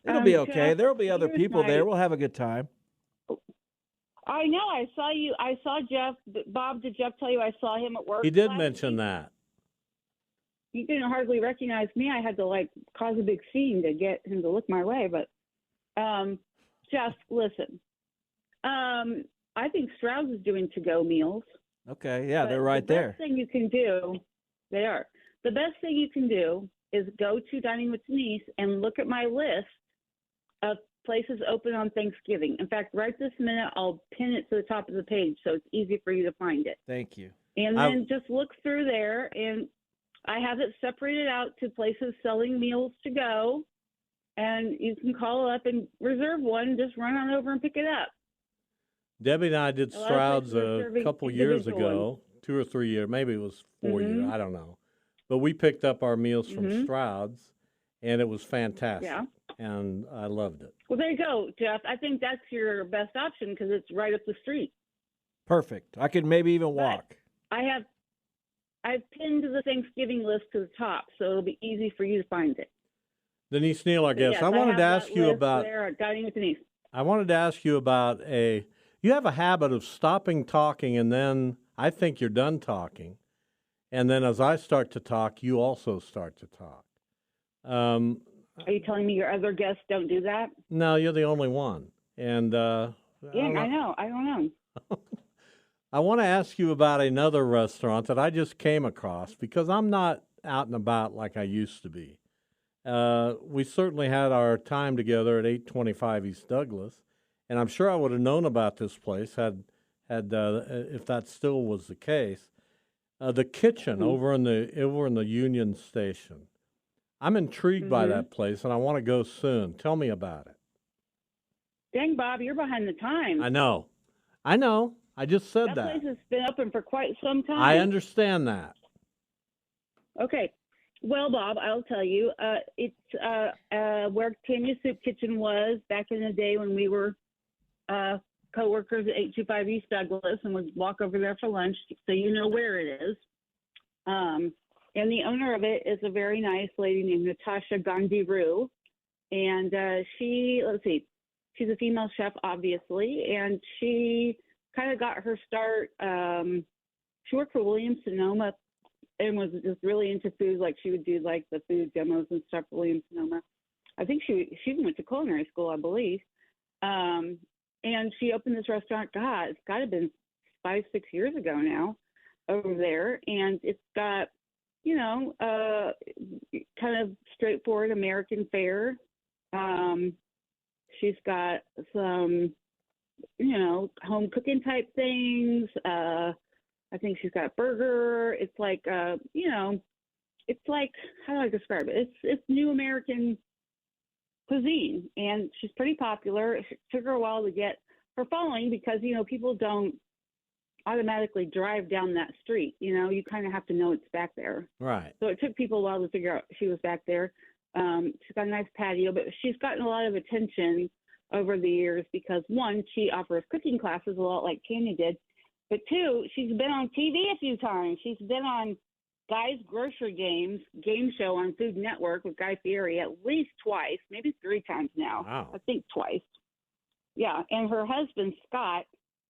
[SPEAKER 5] It'll be okay.
[SPEAKER 7] Jeff,
[SPEAKER 5] There'll be other people there. We'll have a good time.
[SPEAKER 7] I know. I saw you. I saw Jeff. Bob, did Jeff tell you I saw him at work?
[SPEAKER 4] He did mention that.
[SPEAKER 7] He didn't hardly recognize me. I had to cause a big scene to get him to look my way. But Jeff, listen. I think Stroud's is doing to-go meals.
[SPEAKER 5] Okay, yeah, they're right there.
[SPEAKER 7] The best thing you can do, they are. The best thing you can do is go to Dining with Denise and look at my list of places open on Thanksgiving. In fact, right this minute, I'll pin it to the top of the page so it's easy for you to find it.
[SPEAKER 5] Thank you.
[SPEAKER 7] And then just look through there, and I have it separated out to places selling meals to go, and you can call up and reserve one, just run on over and pick it up.
[SPEAKER 4] Debbie and I did Stroud's a couple years ago, 2 or 3 years, maybe it was 4 years, I don't know. But we picked up our meals from Stroud's, and it was fantastic. Yeah. And I loved it.
[SPEAKER 7] Well, there you go, Jeff. I think that's your best option because it's right up the street.
[SPEAKER 5] Perfect. I could maybe even walk.
[SPEAKER 7] I've pinned the Thanksgiving list to the top, so it'll be easy for you to find it.
[SPEAKER 4] Denise Neil, I guess. Yes, I wanted to ask you about.
[SPEAKER 7] Dining with Denise.
[SPEAKER 4] I wanted to ask you about you have a habit of stopping talking, and then I think you're done talking. And then as I start to talk, you also start to talk.
[SPEAKER 7] Are you telling me your other guests don't do that?
[SPEAKER 4] No, you're the only one. And
[SPEAKER 7] I know. I don't know.
[SPEAKER 4] I want to ask you about another restaurant that I just came across because I'm not out and about like I used to be. We certainly had our time together at 825 East Douglas, and I'm sure I would have known about this place had if that still was the case. The kitchen over in the Union Station. I'm intrigued by that place, and I want to go soon. Tell me about it.
[SPEAKER 7] Dang, Bob, you're behind the times.
[SPEAKER 4] I know. I just said that.
[SPEAKER 7] That place has been open for quite some time.
[SPEAKER 4] I understand that.
[SPEAKER 7] Okay. Well, Bob, I'll tell you. It's where Tanya's Soup Kitchen was back in the day when we were co-workers at 825 East Douglas, and would walk over there for lunch, so you know where it is. And the owner of it is a very nice lady named Natasha Gandiru. And she's a female chef, obviously, and she kind of got her start. She worked for Williams-Sonoma and was just really into food. Like she would do like the food demos and stuff for Williams-Sonoma. I think she even went to culinary school, I believe. And she opened this restaurant, God, it's got to have been 5-6 years ago now over there. And it's got, kind of straightforward American fare. She's got some, home cooking type things. I think she's got a burger. It's like, it's like, how do I describe it? It's new American cuisine, and she's pretty popular. It took her a while to get her following because, people don't automatically drive down that street. You kind of have to know it's back there.
[SPEAKER 4] Right.
[SPEAKER 7] So it took people a while to figure out she was back there. She's got a nice patio, but she's gotten a lot of attention over the years because, one, she offers cooking classes a lot like Tanya did, but two, she's been on TV a few times. She's been on Guy's Grocery game show on Food Network with Guy Fieri at least twice, maybe 3 times now.
[SPEAKER 4] Wow.
[SPEAKER 7] I think twice. Yeah, and her husband, Scott,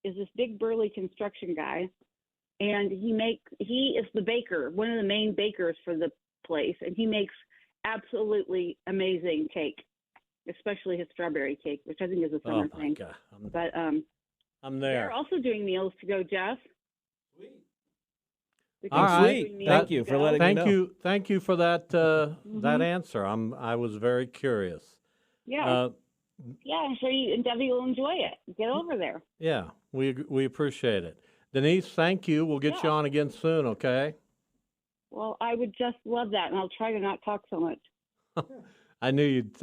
[SPEAKER 7] is this big burly construction guy, and he is the baker, one of the main bakers for the place, and he makes absolutely amazing cake, especially his strawberry cake, which I think is a summer thing.
[SPEAKER 4] God.
[SPEAKER 7] But
[SPEAKER 4] I'm there.
[SPEAKER 7] they're also doing meals to go, Jeff. Sweet.
[SPEAKER 5] All right. Thank you for letting me know.
[SPEAKER 4] Thank you for that that answer. I was very curious.
[SPEAKER 7] Yeah. I'm sure you and Debbie will enjoy it. Get over there.
[SPEAKER 4] Yeah, we appreciate it. Denise, thank you. We'll get you on again soon, okay?
[SPEAKER 7] Well, I would just love that, and I'll try to not talk so much.
[SPEAKER 4] I knew you'd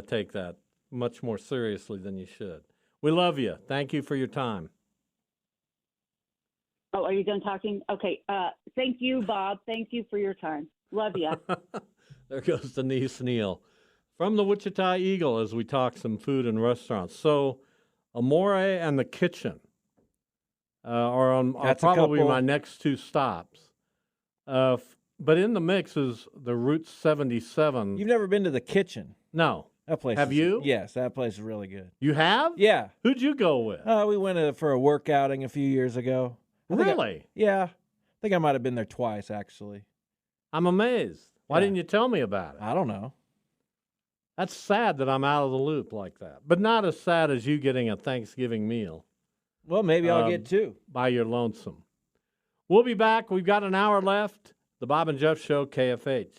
[SPEAKER 4] take that much more seriously than you should. We love you. Thank you for your time.
[SPEAKER 7] Oh, are you done talking? Okay. Thank you, Bob. Thank you for your time. Love ya.
[SPEAKER 4] There goes Denise Neil from the Wichita Eagle as we talk some food and restaurants. So, Amore and the Kitchen are probably my next two stops. But in the mix is the Route 77.
[SPEAKER 5] You've never been to the Kitchen?
[SPEAKER 4] No.
[SPEAKER 5] That place.
[SPEAKER 4] Have you?
[SPEAKER 5] Yes, that place is really good.
[SPEAKER 4] You have?
[SPEAKER 5] Yeah.
[SPEAKER 4] Who'd you go with?
[SPEAKER 5] We went for a work outing a few years ago.
[SPEAKER 4] Really?
[SPEAKER 5] I think I might have been there twice, actually.
[SPEAKER 4] I'm amazed. Why
[SPEAKER 5] Yeah.
[SPEAKER 4] didn't you tell me about it?
[SPEAKER 5] I don't know.
[SPEAKER 4] That's sad that I'm out of the loop like that. But not as sad as you getting a Thanksgiving meal.
[SPEAKER 5] Well, maybe I'll get two.
[SPEAKER 4] By your lonesome. We'll be back. We've got an hour left. The Bob and Jeff Show, KFH.